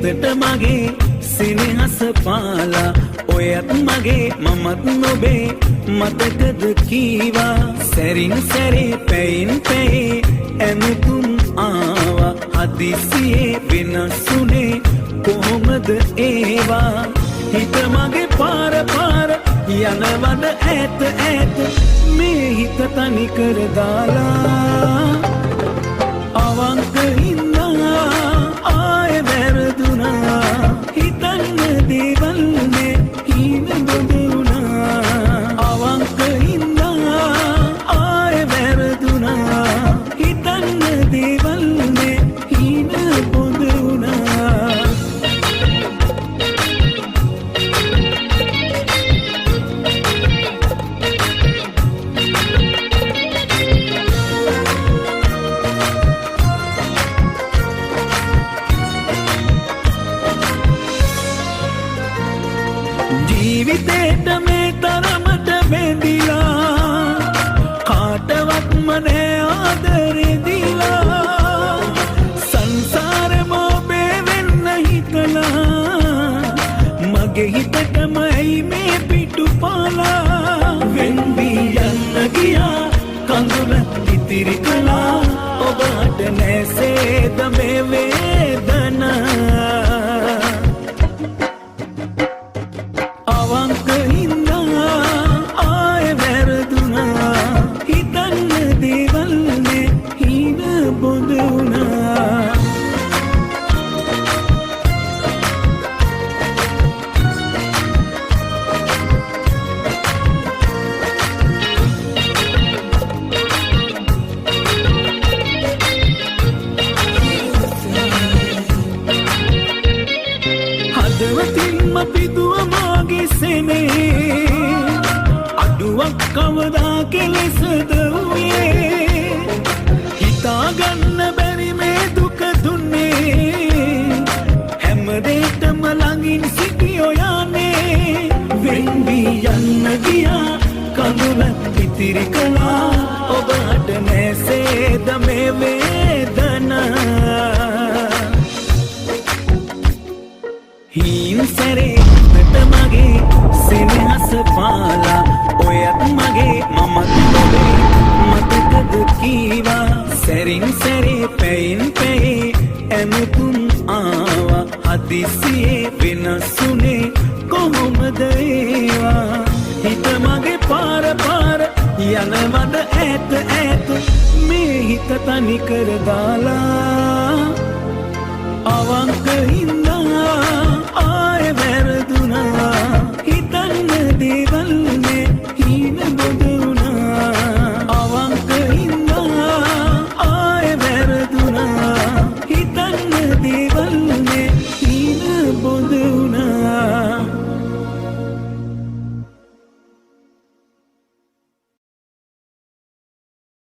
හිතට මගේ සිනහස පාලා ඔයත් මගේ මමත් නොබේ මතකද කීවා සැරින් සැරේ පැයින් පැයේ ඇමතුම් ආවා හදිසියේ වෙනසුනේ කොහොමද ඒවා හිත මගේ පාර පාර යනවද ඈත ඈත මේ හිත තනි කර දාලා අවංක ඉන්නා ආයෙ වැරදුනා හිතන්න දේවල් නේ හීන බොදුනා අවංක ඉන්නා ආයෙ වැරදුනා හිතන්න දේවල් නේ හීන බොදුනා ජීවිතේට මේ තරමට බැඳිලා කාටවත්ම නෑ ආදරේ දීලා සංසාරෙම ඔබේ වෙන්න හිතලා මගේ හිතටම ඇයි මේ පිටුපාලා වෙන් වී යන්න ගියා කඳුල ඉතිරි කළා ඔබට නැසේද මේ වේදනා අවංක ඉන්නා ආයෙ වැරදුනා හිතන්න දේවල් නේ හීන බොඳ වුණා හදවතින්ම පිදුව මාගේ සෙනේ අඩුවක් කවදා කෙලෙසද වූයේ හිතාගන්න බැරි මේ දුක දුන්නේ හැමදේටම ළඟින් සිටි ඔයානේ වෙන් වී යන්න ගියා කඳුල ඉතිරි කළා ඔබට නැසේද මේ වේදනා හීන් සැරේ හිතට මගේ සිනහස පාලා ඔයත් මගේ මමත් නොබේ මතකද කීවා සැරින් සැරේ පැයින් පැයේ ඇමතුම් ආවා හදිසියේ වෙනසුනේ කොහොමද ඒවා හිත මගේ පාර පාර යනවද ඈත ඈත මේ හිත තනි කර දාලා අවංක ඉන්නා ආයෙ වැරදුනා